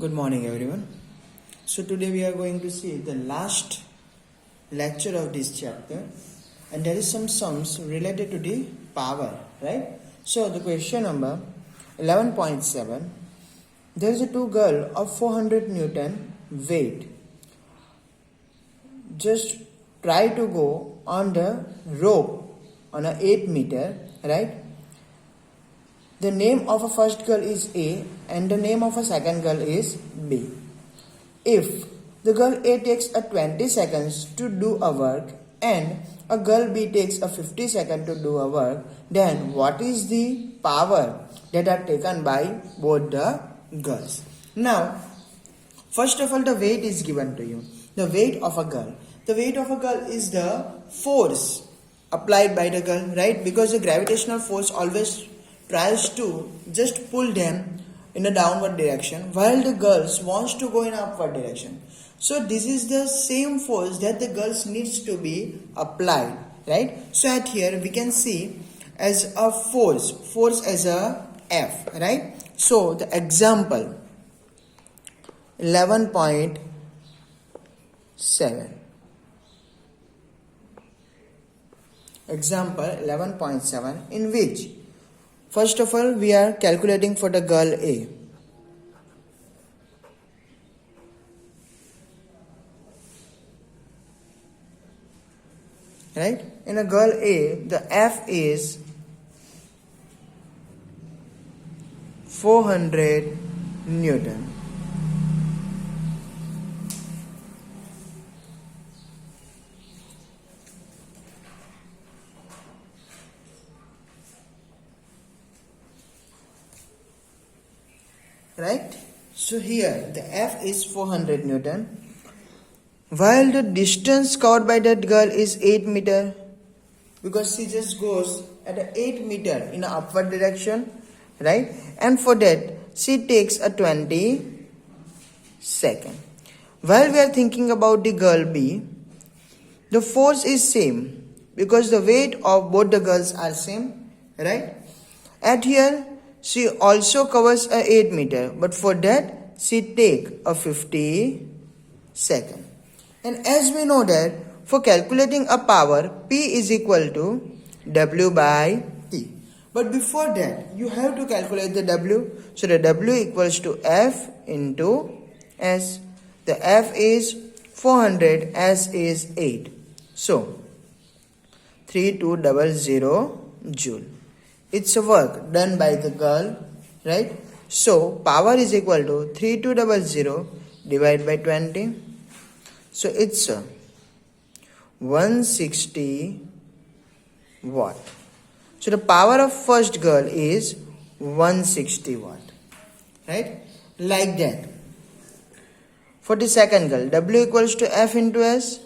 Good morning, everyone. So today we are going to see the last lecture of this chapter, and there is some sums related to the power, right? So the question number 11.7, there is a two girl of 400 Newton weight. Just try to go on the rope on a 8 meter, right? The name of a first girl is A and the name of a second girl is B. If the girl A takes a 20 seconds to do a work and a girl B takes a 50 seconds to do a work, then what is the power that are taken by both the girls? Now, first of all, the weight is given to you. The weight of a girl. The weight of a girl is the force applied by the girl, right? Because the gravitational force always tries to just pull them in a downward direction while the girls wants to go in upward direction. So this is the same force that the girls needs to be applied, right? So at here we can see as a force as a F, right? So the example 11.7. Example 11.7 in which first of all we are calculating for the girl A. Right? In a girl A, the F is 400 Newton. Right? So here the F is 400 Newton while the distance covered by that girl is 8 meter because she just goes at a 8 meter in an upward direction, right? And for that she takes a 20 second. While we are thinking about the girl B, the force is same because the weight of both the girls are same, right? At here she also covers a 8 meter, but for that she take a 50 second. And as we know that for calculating a power, P is equal to W by T. But before that, you have to calculate the W. So the W equals to F into S. The F is 400, S is 8. So 3200 joule. It's a work done by the girl, right? So power is equal to 3200 divided by 20. So it's 160 watt. So the power of first girl is 160 watt, right? Like that. For the second girl, W equals to F into S.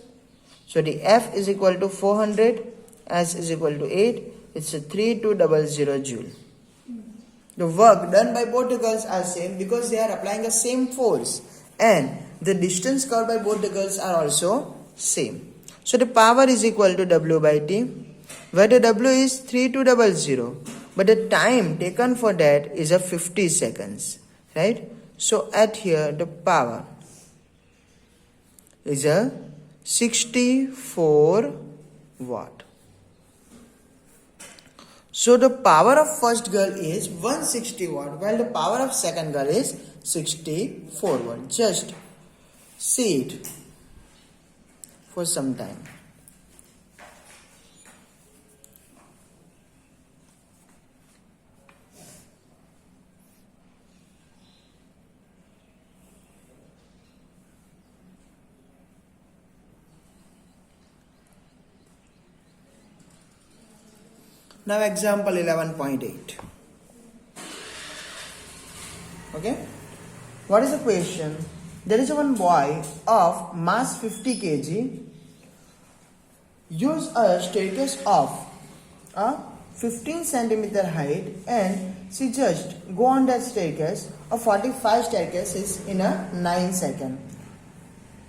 So the F is equal to 400, S is equal to 8. It's a 3200 joule. The work done by both the girls are same because they are applying the same force and the distance covered by both the girls are also same. So the power is equal to W by T, where the W is 3200, but the time taken for that is a 50 seconds, right? So at here the power is a 64 watt. So the power of first girl is 160 watt while the power of second girl is 64 watt. Just see it for some time. Now example 11.8. Okay. What is the question? There is one boy of mass 50 kg. Use a staircase of a 15 centimeter height and she just go on that staircase. A 45 staircases in a 9 second.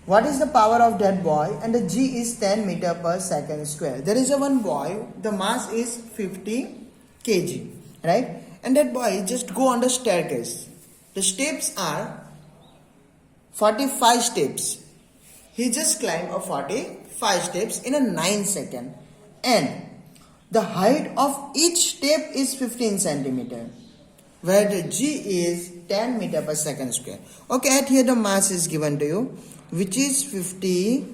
What is the power of that boy? And the G is 10 meter per second square. There is a one boy, the mass is 50 kg, right? And that boy just go on the staircase. The steps are 45 steps. He just climbed a 45 steps in a 9 second, and the height of each step is 15 centimeter, where the g is 10 meter per second square. Okay, at here the mass is given to you, which is 50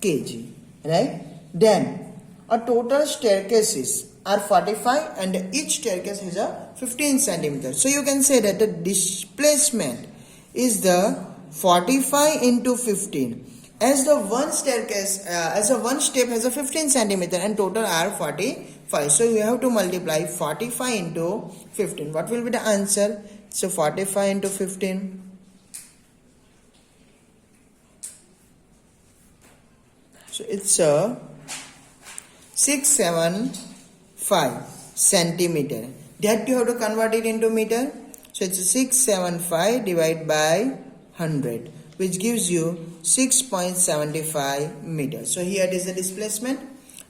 kg, right? Then a total staircases are 45 and each staircase has a 15 centimeter. So you can say that the displacement is the 45 into 15. As the one staircase, as a one step has a 15 centimeter and total are 45. So you have to multiply 45 into 15. What will be the answer? So 45 into 15. So it's a 675 centimeter. That you have to convert it into meter. So it's 675 divided by 100, which gives you 6.75 meters. So here it is the displacement.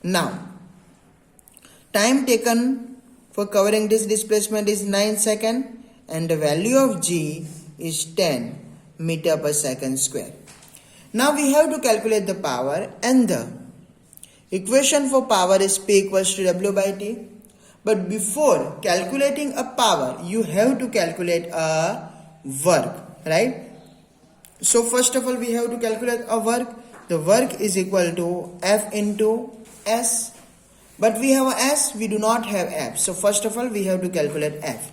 Now, time taken for covering this displacement is 9 seconds, and the value of g is 10 meter per second square. Now we have to calculate the power, and the equation for power is P equals to W by T. But before calculating a power, you have to calculate a work, right? So first of all, we have to calculate a work. The work is equal to F into S. But we have a S, we do not have F. So first of all, we have to calculate F.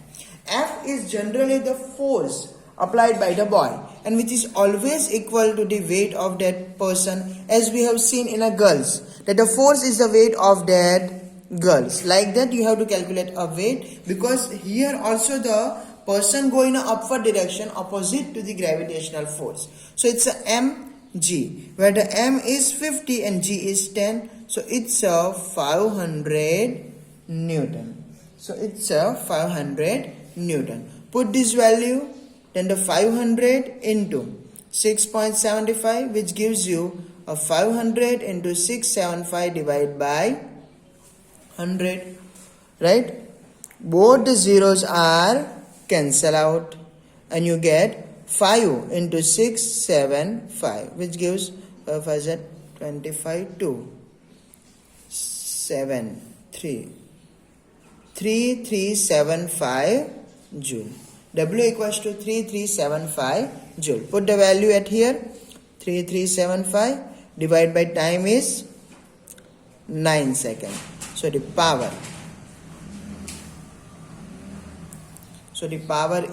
F is generally the force applied by the boy, and which is always equal to the weight of that person, as we have seen in a girls, that the force is the weight of that girls. Like that you have to calculate a weight, because here also the person go in a upward direction opposite to the gravitational force. So it's a mg, where the m is 50 and g is 10. So it's a 500 Newton. So it's a 500 Newton. Put this value, then the 500 into 6.75, which gives you a 500 into 675 divided by 100, right? Both the zeros are cancel out, and you get 5 into 675, which gives 5 is 25, 2, 7, 3, 3375 joule. W equals to 3375 joule. Put the value at here, 3375 divided by time is 9 seconds. So the power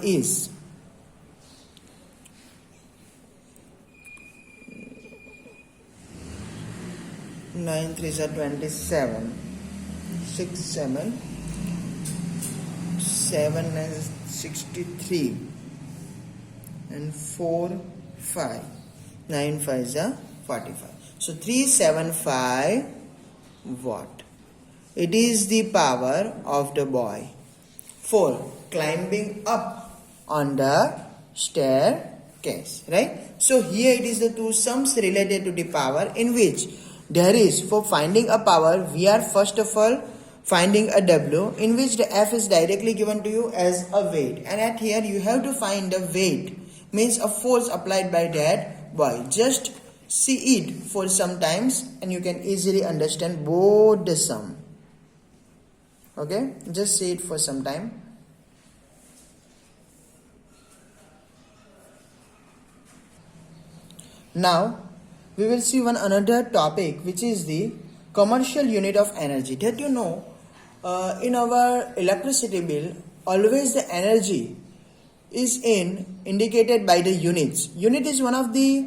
is 9 3s are 27, 6 7, 7 is 63, and 4 5, 9 5s are 45. So 375 watt. It is the power of the boy for climbing up on the staircase, right? So here it is the two sums related to the power, in which there is, for finding a power, we are first of all finding a W, in which the F is directly given to you as a weight, and at here you have to find the weight, means a force applied by that boy. Just see it for some times and you can easily understand both the sum. Okay, just see it for some time. Now we will see one another topic, which is the commercial unit of energy. That you know, in our electricity bill, always the energy is indicated by the units. Unit is one of the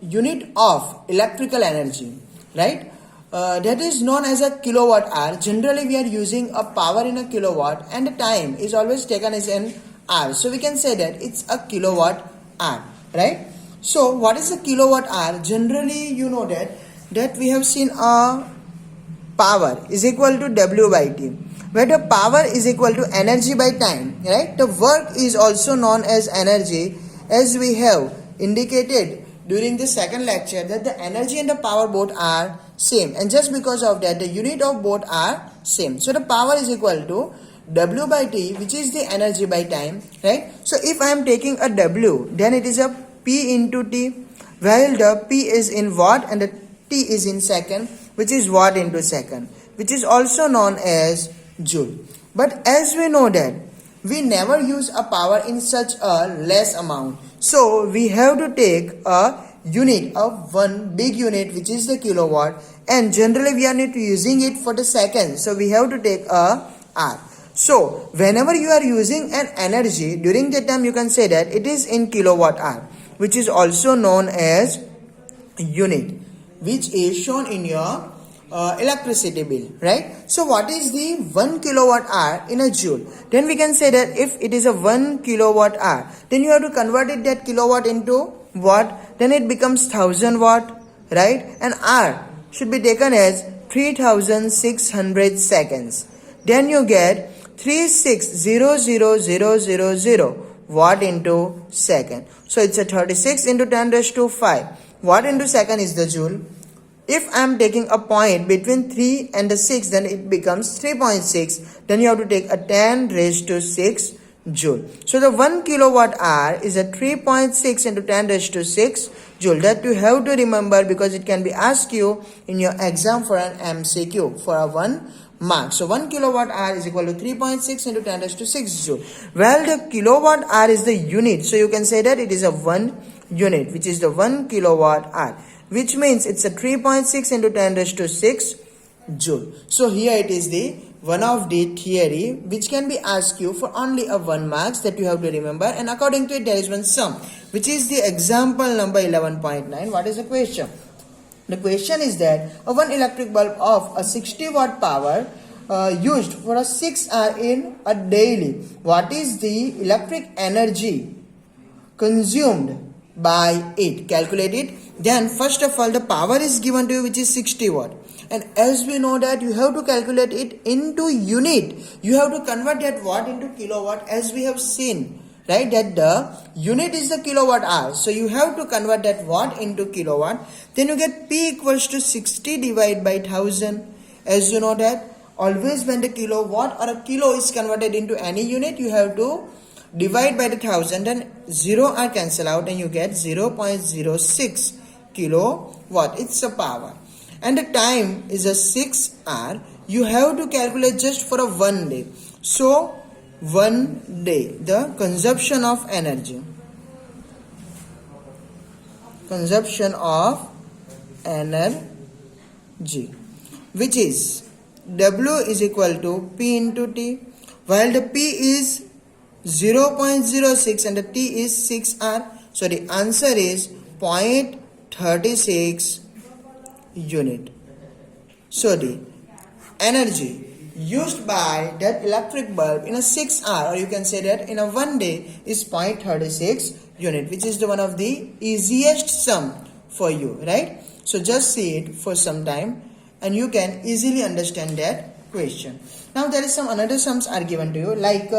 unit of electrical energy, right? That is known as a kilowatt hour. Generally we are using a power in a kilowatt, and the time is always taken as an hour. So we can say that it's a kilowatt hour, right? So what is a kilowatt hour? Generally you know that we have seen a power is equal to W by T, where the power is equal to energy by time, right? The work is also known as energy, as we have indicated during the second lecture, that the energy and the power both are same, and just because of that the unit of both are same. So the power is equal to W by T, which is the energy by time, right? So if I am taking a W, then it is a P into T, while the P is in watt and the T is in second, which is watt into second, which is also known as joule. But as we know that we never use a power in such a less amount, so we have to take a unit of one big unit, which is the kilowatt, and generally we are not using it for the second, so we have to take a R. So whenever you are using an energy, during that time you can say that it is in kilowatt hour, which is also known as unit, which is shown in your electricity bill, right? So what is the 1 kilowatt hour in a joule? Then we can say that if it is a 1 kilowatt hour, then you have to convert it, that kilowatt, into watt, then it becomes 1000 watt, right? And hour should be taken as 3600 seconds. Then you get 3600000 watt into second. So it's a 36 into 10 raised to 5. Watt into second is the joule. If I am taking a point between 3 and the 6, then it becomes 3.6. Then you have to take a 10 raised to 6 joule. So the 1 kilowatt hour is a 3.6 into 10 raised to 6 joule. That you have to remember, because it can be asked you in your exam for an MCQ for a 1 mark. So 1 kilowatt hour is equal to 3.6 into 10 raised to 6 joule. Well, the kilowatt hour is the unit, so you can say that it is a 1 unit, which is the 1 kilowatt hour, which means it's a 3.6 into 10 raised to 6 joule. So here it is the one of the theory which can be asked you for only a 1 marks, that you have to remember, and according to it there is one sum, which is the example number 11.9. What is the question? The question is that a 1 electric bulb of a 60 watt power used for a 6 hour in a daily. What is the electric energy consumed by it? Calculate it. Then first of all, the power is given to you, which is 60 watt. And as we know that you have to calculate it into unit. You have to convert that watt into kilowatt, as we have seen, right? That the unit is the kilowatt hour. So you have to convert that watt into kilowatt. Then you get P equals to 60 divided by 1000. As you know that always when the kilowatt or a kilo is converted into any unit, you have to divide by the 1000, and 0 are cancel out, and you get 0.06 kilowatt. It's a power. And the time is a 6 hour. You have to calculate just for a 1 day. So 1 day, the consumption of energy. Consumption of energy, which is W is equal to P into T, while the P is 0.06 and the T is 6 hour. So the answer is 0.36 unit. So the energy used by that electric bulb in a 6 hour, or you can say that in a 1 day, is 0.36 unit, which is the one of the easiest sum for you, right? So just see it for some time and you can easily understand that question. Now there is some another sums are given to you, like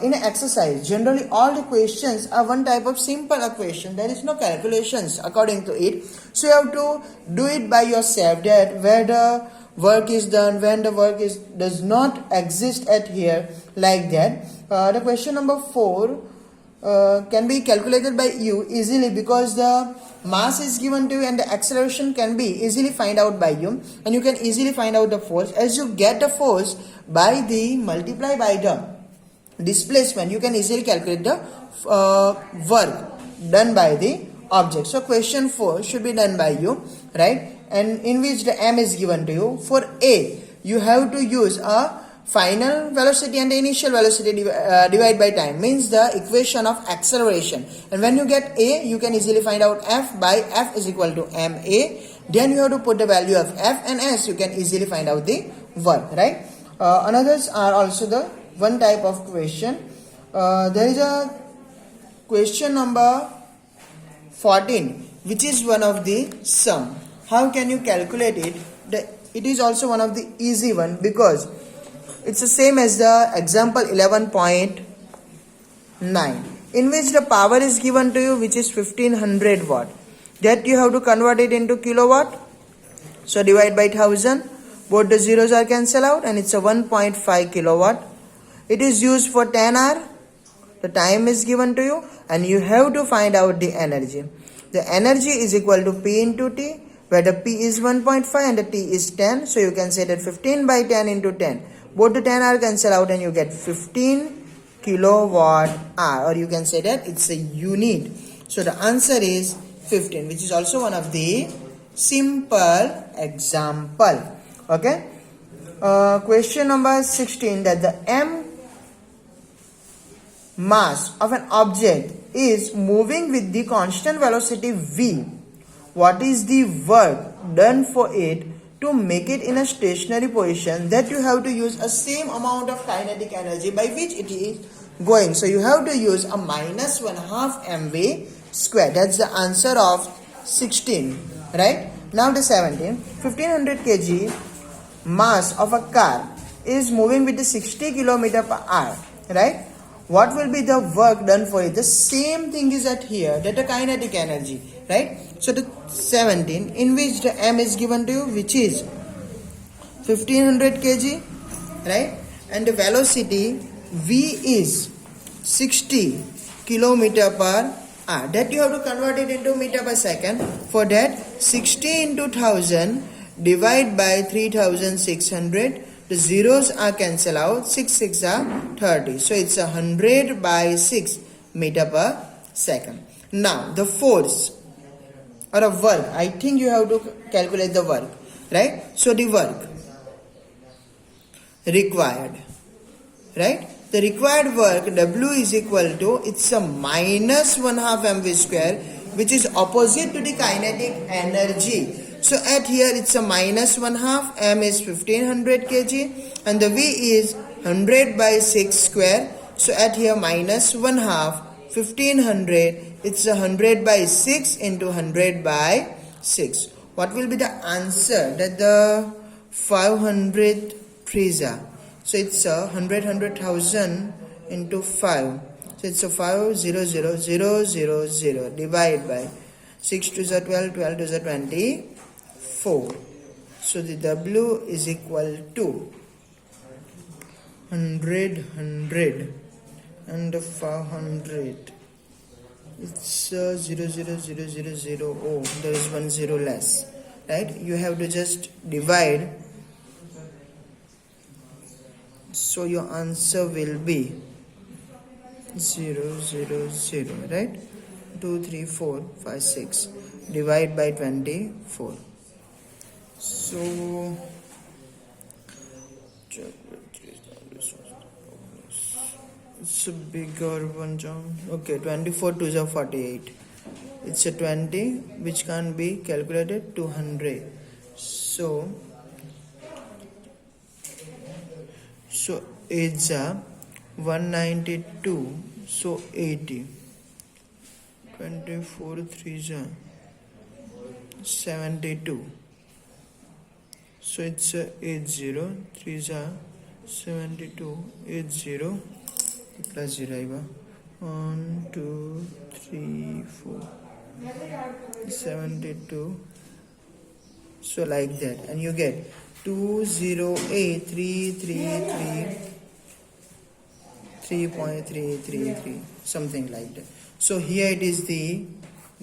in an exercise, generally all the questions are one type of simple equation. There is no calculations according to it. So you have to do it by yourself, that where the work is done, when the work does not exist at here, like that. The question number 4 can be calculated by you easily, because the mass is given to you and the acceleration can be easily find out by you, and you can easily find out the force. As you get the force by the multiply by the displacement, you can easily calculate the work done by the object. So question 4 should be done by you, right? And in which the m is given to you. For a, you have to use a final velocity and the initial velocity divide by time, means the equation of acceleration. And when you get a, you can easily find out f by f is equal to ma. Then you have to put the value of f and s, you can easily find out the work, right? Anothers are also the one type of question. There is a question number 14, which is one of the sum. How can you calculate it? It is also one of the easy one, because it's the same as the example 11.9, in which the power is given to you, which is 1500 watt. That you have to convert it into kilowatt. So divide by 1000, both the zeros are cancel out, and it's a 1.5 kilowatt It is used for 10 hours. The time is given to you and you have to find out the energy. The energy is equal to P into T, where the P is 1.5 and the T is 10. So you can say that 15 by 10 into 10. Both the 10 are cancel out and you get 15 kilowatt hour, or you can say that it's a unit. So the answer is 15, which is also one of the simple example. Okay. Question number 16, that the m mass of an object is moving with the constant velocity v. What is the work done for it to make it in a stationary position that you have to use a same amount of kinetic energy by which it is going? So you have to use a minus 1/2 mv square. That's the answer of 16, right? Now the 17, 1500 kg mass of a car is moving with the 60 km per hour, right? What will be the work done for it? The same thing is at here, that the kinetic energy, right? So the 17, in which the m is given to you, which is 1500 kg, right? And the velocity v is 60 km per hour. That you have to convert it into meter per second. For that, 60 into 1000 divide by 3600. The zeros are cancelled out. 6 6 are 30. So it's 100 by 6 meter per second. Now the force or a work, I think you have to calculate the work, right? So the work required, right? The required work W is equal to, it's a minus 1/2 mv square, which is opposite to the kinetic energy. So at here it's a minus 1/2, m is 1500 kg and the v is 100 by 6 square. So at here minus 1/2, 1500, it's 100 by 6 into 100 by 6. What will be the answer? That the 500 Frieza. So it's 100,000 into 5. So it's a 500,000 divided by 6 to the 12, 12 to the 24. So the W is equal to 100 and 500. It's 00000. Oh, there is 1 0 less, right? You have to just divide. So your answer will be 0 0 0, right? 2 3 4 5 6 divide by 24. So it's a bigger one, John. Okay, 24 to the 48. It's a 20, which can be calculated 200. So it's a 192. So 80. 24 3 72. So it's a 80. 3 72. 80 plus 0. 1 2 3 4 72. So like that, and you get 208,333.333, something like that. So here it is the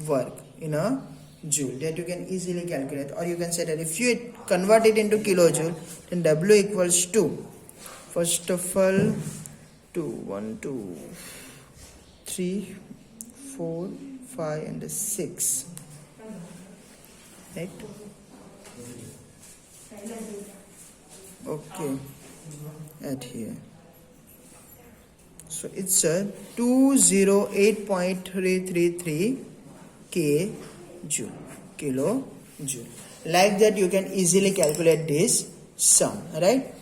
work in a joule that you can easily calculate, or you can say that if you convert it into kilojoule, then W equals to, first of all, 2 1 2 3 4 5 and 6, right? Okay, at here. So it's a 208.333 kilojoule. Like that you can easily calculate this sum, right?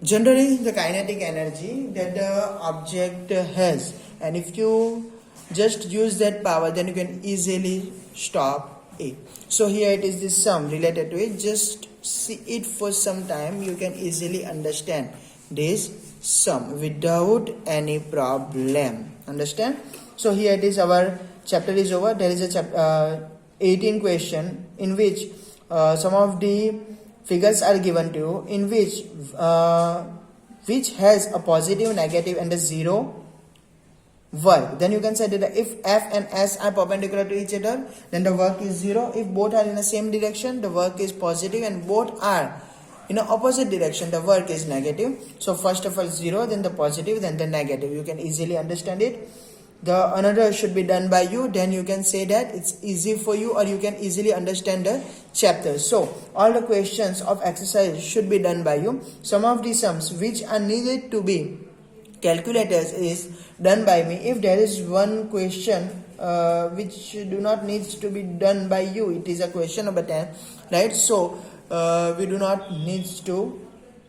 Generally the kinetic energy that the object has, and if you just use that power, then you can easily stop it. So here it is, this sum related to it. Just see it for some time, you can easily understand this sum without any problem. Understand? So here it is, our chapter is over. There is a 18 question in which some of the figures are given to you, in which which has a positive, negative and a zero work. Then you can say that if F and S are perpendicular to each other, then the work is 0. If both are in the same direction, the work is positive, and both are in the opposite direction, the work is negative. So first of all 0, then the positive, then the negative. You can easily understand it. The another should be done by you, then you can say that it's easy for you, or you can easily understand the chapter. So all the questions of exercise should be done by you. Some of the sums which are needed to be calculators is done by me. If there is one question which do not needs to be done by you, it is a question number 10, right? So we do not needs to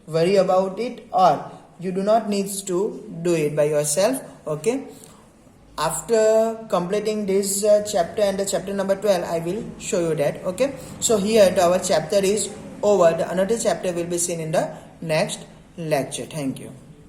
worry about it, or you do not needs to do it by yourself. Okay, after completing this chapter and the chapter number 12, I will show you that. Okay, so here our chapter is over. The another chapter will be seen in the next lecture. Thank you.